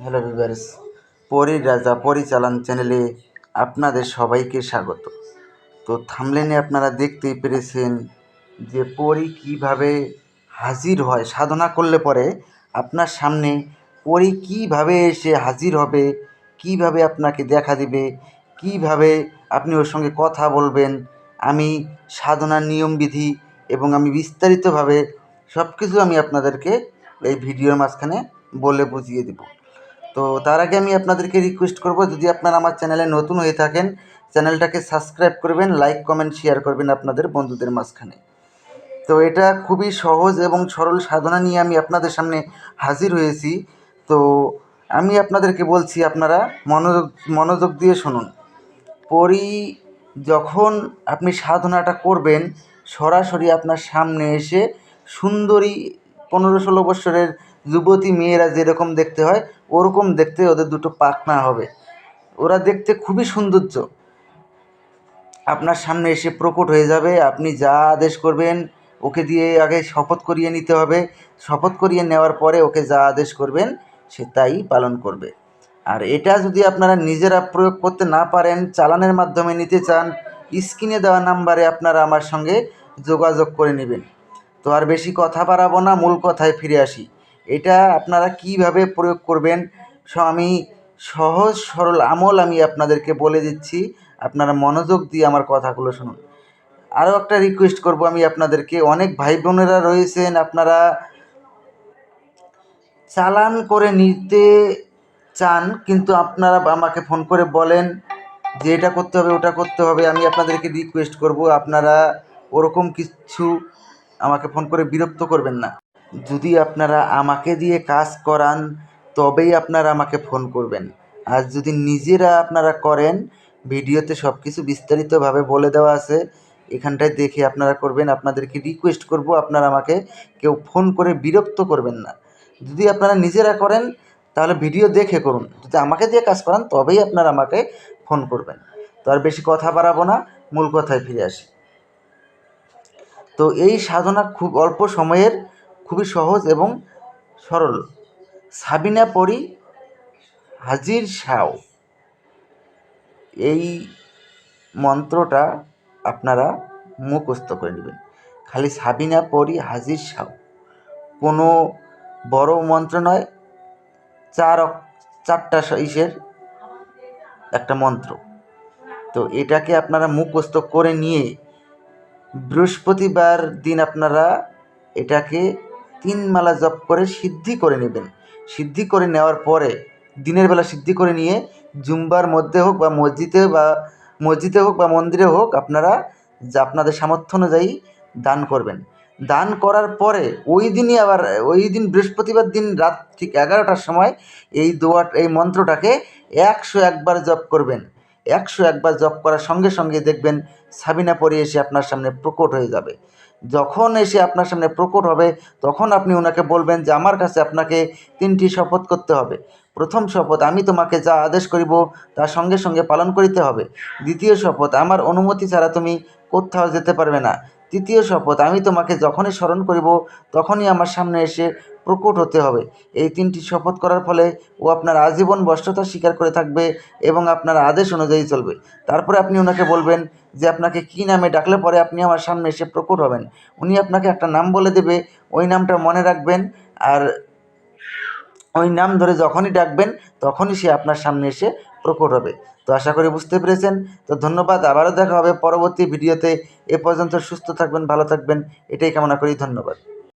Hello viewers, পরীর রাজা পরিচালন চ্যানেলে আপনাদের সবাইকে স্বাগত। তো থাম্বনেলে আপনারা দেখতেই পেরেছেন যে পরী কীভাবে হাজির হয়। সাধনা করলে পরে আপনার সামনে পরী কীভাবে এসে হাজির হবে, কীভাবে আপনাকে দেখা দিবে, কীভাবে আপনি ওর সঙ্গে কথা বলবেন। আমি সাধনার নিয়মবিধি এবং আমি বিস্তারিতভাবে সব কিছু আমি আপনাদেরকে এই ভিডিওর মাঝখানে বলে বুঝিয়ে দেব। তো তার আগে আমি আপনাদেরকে রিকোয়েস্ট করব, যদি আপনারা আমার চ্যানেলে নতুন হয়ে থাকেন, চ্যানেলটাকে সাবস্ক্রাইব করবেন, লাইক কমেন্ট শেয়ার করবেন আপনাদের বন্ধুদের মাঝখানে। তো এটা খুবই সহজ এবং সরল সাধনা নিয়ে আমি আপনাদের সামনে হাজির হয়েছি। তো আমি আপনাদেরকে বলছি, আপনারা মনোযোগ দিয়ে শুনুন। যখন আপনি সাধনাটা করবেন, সরাসরি আপনার সামনে এসে সুন্দরী 15-16 বছরের যুবতী মেয়েরা যেরকম দেখতে হয় ওরকম দেখতে ওদের দুটো পাখনা হবে। ওরা দেখতে খুবই সৌন্দর্য। আপনার সামনে এসে প্রকট হয়ে যাবে। আপনি যা আদেশ করবেন, ওকে দিয়ে আগে শপথ করিয়ে নিতে হবে। শপথ করিয়ে নেওয়ার পরে ওকে যা আদেশ করবেন সে তাই পালন করবে। আর এটা যদি আপনারা নিজেরা প্রয়োগ করতে না পারেন, চালানের মাধ্যমে নিতে চান, স্ক্রিনে দেওয়া নাম্বারে আপনারা আমার সঙ্গে যোগাযোগ করে নেবেন। তো আর বেশি কথা বাড়াবো না, মূল কথায় ফিরে আসি। এটা আপনারা কিভাবে প্রয়োগ করবেন আমি সহজ সরল আমল আমি আপনাদেরকে বলে দিচ্ছি। আপনারা মনোযোগ দিয়ে আমার কথাগুলো শুনুন। আরও একটা রিকোয়েস্ট করব আমি আপনাদেরকে, অনেক ভাই বোনেরা রয়েছেন আপনারা চালান করে নিতে চান, কিন্তু আপনারা আমাকে ফোন করে বলেন যে এটা করতে হবে ওটা করতে হবে। আমি আপনাদেরকে রিকোয়েস্ট করব, আপনারা ওরকম কিছু আমাকে ফোন করে বিরক্ত করবেন না। যদি আপনারা আমাকে দিয়ে কাজ করান তবেই আপনারা আমাকে ফোন করবেন। আর যদি নিজেরা আপনারা করেন, ভিডিওতে সব কিছু বিস্তারিতভাবে বলে দেওয়া আছে, এখানটায় দেখে আপনারা করবেন। আপনাদেরকে রিকোয়েস্ট করব, আপনারা আমাকে কেউ ফোন করে বিরক্ত করবেন না। যদি আপনারা নিজেরা করেন তাহলে ভিডিও দেখে করুন, যদি আমাকে দিয়ে কাজ করান তবেই আপনারা আমাকে ফোন করবেন। তো আর বেশি কথা বাড়াবো না, মূল কথায় ফিরে আসি। তো এই সাধনা খুব অল্প সময়ের, খুবই সহজ এবং সরল। সাবিনা পরি হাজির সাও, এই মন্ত্রটা আপনারা মুখস্থ করে নেবেন। খালি সাবিনা পরি হাজির সাও, কোনো বড় মন্ত্র নয়, 4টা ইসের একটা মন্ত্র। তো এটাকে আপনারা মুখস্থ করে নিয়ে বৃহস্পতিবার দিন আপনারা এটাকে 3 মালা জপ করে সিদ্ধি করে নেবেন। সিদ্ধি করে নেওয়ার পরে দিনের বেলা সিদ্ধি করে নিয়ে জুম্বার মধ্যে হোক বা মসজিদে হোক বা মন্দিরে হোক, আপনারা যা আপনাদের সামর্থ্য অনুযায়ী দান করবেন। দান করার পরে ওই দিন বৃহস্পতিবার দিন রাত ঠিক 11টার সময় এই মন্ত্রটাকে 101 বার জপ করবেন। 101 বার জপ করার সঙ্গে সঙ্গে দেখবেন সাবিনা পরি এসে আপনার সামনে প্রকট হয়ে যাবে। যখন এসে আপনার সামনে প্রকট হবে তখন আপনি ওনাকে বলবেন যে আমার কাছে আপনাকে 3টি শপথ করতে হবে। প্রথম শপথ, আমি তোমাকে যা আদেশ করিব তার সঙ্গে সঙ্গে পালন করিতে হবে। দ্বিতীয় শপথ, আমার অনুমতি ছাড়া তুমি কোথাও যেতে পারবে না। তৃতীয় শপথ, আমি তোমাকে যখনই স্মরণ করিব তখনই আমার সামনে এসে প্রকট হতে হবে। এই 3টি শপথ করার ফলে ও আপনার আজীবন বশ্যতা স্বীকার করে থাকবে এবং আপনার আদেশ অনুযায়ী চলবে। তারপরে আপনি ওনাকে বলবেন যে আপনাকে কী নামে ডাকলে পরে আপনি আমার সামনে এসে প্রকট হবেন। উনি আপনাকে একটা নাম বলে দেবে, ওই নামটা মনে রাখবেন। আর ওই নাম ধরে যখনই ডাকবেন তখনই সে আপনার সামনে এসে প্রকট হবে। তো আশা করি বুঝতে পেরেছেন। তো ধন্যবাদ, আবারও দেখা হবে পরবর্তী ভিডিওতে। এ পর্যন্ত সুস্থ থাকবেন, ভালো থাকবেন, এটাই কামনা করি। ধন্যবাদ।